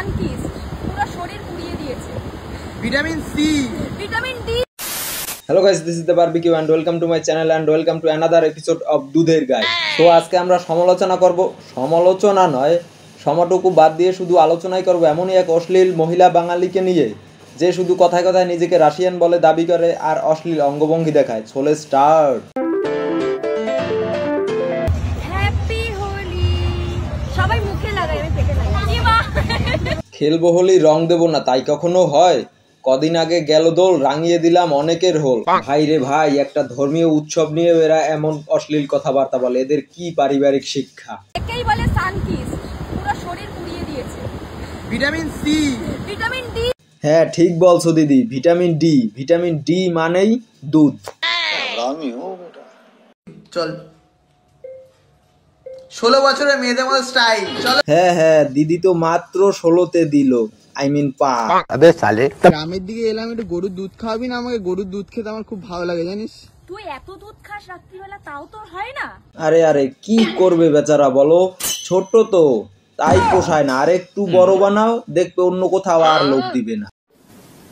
Sunkist পুরো শরীর পুড়িয়ে দিয়েছে। Vitamin C, vitamin D. Hello guys, this is the barbecue and welcome to my channel and welcome to another episode of দুধের গাই। তো আজকে আমরা সমালোচনা করব, সমালোচনা নয় সমটুকু বাদ দিয়ে শুধু আলোচনাই করব এমনই এক অশ্লীল মহিলা বাঙালিকে নিয়ে, যে শুধু কথায় কথায় নিজেকে রাশিয়ান বলে দাবি করে আর অশ্লীল অঙ্গভঙ্গি দেখায়। চলে স্টার্ট। হ্যাপি হোলি সবাই মুখে লাগায়, আমি পেটে লাগাই। কি বাহ, খেলবো হোলি রং দেব না তাই কখনো হয়? কদিন আগে গেল দোল, রাঙিয়ে দিলাম অনেকের হোল। ভাই রে ভাই, একটা ধর্মীয় উৎসব নিয়ে এরা এমন অশ্লীল কথাবার্তা বলে, এদের কি পারিবারিক শিক্ষা? একেই বলে সানকিস্ট পুরো শরীর পুড়িয়ে দিয়েছে। Vitamin C, vitamin D. হ্যাঁ ঠিক বলছো দিদি, ভিটামিন ডি। ভিটামিন ডি মানেই দুধ। চল 16 বছরের মেয়েদের মতো স্টাইল। চল হ্যাঁ হ্যাঁ, দিদি তো মাত্র 16তে দিল, আই মিন পা। গ্রামের দিকে এলাম, একটু গরুর দুধ খাওয়াবি না আমাকে? গরুর দুধ খেতে আমার খুব ভালো লাগে জানিস। তুই এত দুধ খাস রাত্রিবেলা, তাও তোর হয় না? আরে আরে কি করবে বেচারা বলো, ছোট তো তাই পোষায় না, আর একটু বড় বানাও দেখবে অন্য কোথাও আর লোক দিবে না।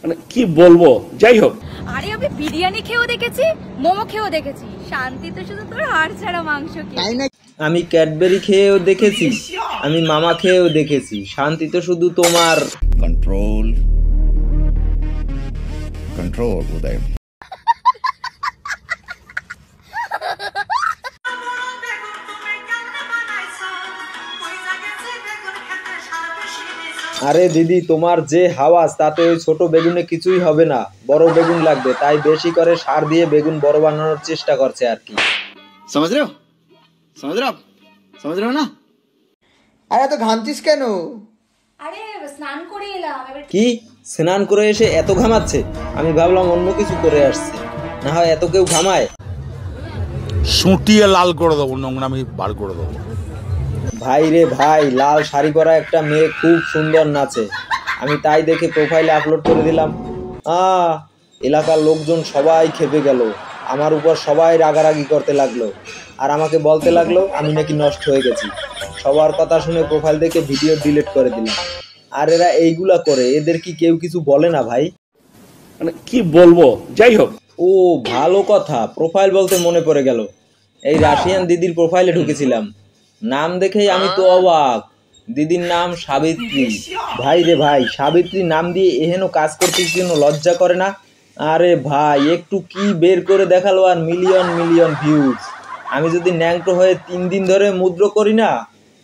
মানে কি বলবো, যাই হোক। আরে আমি বিরিয়ানি খেয়েও দেখেছি, মোমো খেয়েও দেখেছি, শান্তি তো শুধু তোর হাড় ছাড়া মাংস খেয়ে। তাই না? আমি ক্যাডবেরি খেয়েও দেখেছি, আমি মামা খেয়েও দেখেছি, শান্তি তো শুধু তোমার। Control উদয়। আরে দিদি, তোমার যে হাওয়াজ তাতে ওই ছোট বেগুনে কিছুই হবে না, বড় বেগুন লাগবে, তাই বেশি করে সার দিয়ে বেগুন বড় বানানোর চেষ্টা করছে আর কি। समझ रहे हो ना? আরে এত ঘামছিস কেন? আরে স্নান করে এলাম এবার। কি স্নান করে এসে এত ঘামাচ্ছে? আমি ভাবলাম অন্য কিছু করে আসছে, না হয় এত কেউ ঘামায়? সুটিয়ে লাল করে দেবো, নোংরামি বার করে দেবো। ভাই রে ভাই, লাল শাড়ি পরা একটা মেয়ে খুব সুন্দর নাচে, আমি তাই দেখে প্রোফাইলে আপলোড করে দিলাম। এলাকার লোকজন সবাই খেপে গেল, আমার উপর সবাই রাগারাগি করতে লাগলো, আর আমাকে বলতে লাগলো আমি নাকি নষ্ট হয়ে গেছি। সবার কথা শুনে প্রোফাইল দেখে ভিডিও ডিলিট করে দিলাম। আর এরা এইগুলা করে, এদের কি কেউ কিছু বলে না ভাই? মানে কি বলবো, যাই হোক। ও ভালো কথা, প্রোফাইল বলতে মনে পড়ে গেল, এই রাশিয়ান দিদির প্রোফাইলে ঢুকেছিলাম, নাম দেখেই আমি তো অবাক। দিদির নাম সাবিত্রী। ভাই রে ভাই, সাবিত্রী নাম দিয়ে এহেন কাজ করতে কোনো লজ্জা করে না? আরে ভাই, একটু কি বের করে দেখালো আর মিলিয়ন মিলিয়ন ভিউজ। আমি যদি ন্যাংটো হয়ে 3 দিন ধরে মুদ্র করি না,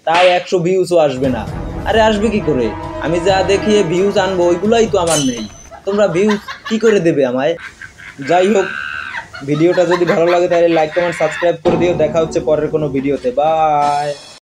তাও 100 ভিউজও আসবে না। আরে আসবে কি করে? আমি যা দেখিয়ে ভিউজ আনবো ওইগুলাই তো আমার নেই, তোমরা ভিউজ কি করে দেবে আমায়? যাই হোক, ভিডিওটা যদি ভালো লাগে তাহলে লাইক কমেন্ট সাবস্ক্রাইব করে দিও। দেখা হচ্ছে পরের কোনো ভিডিওতে, বাই।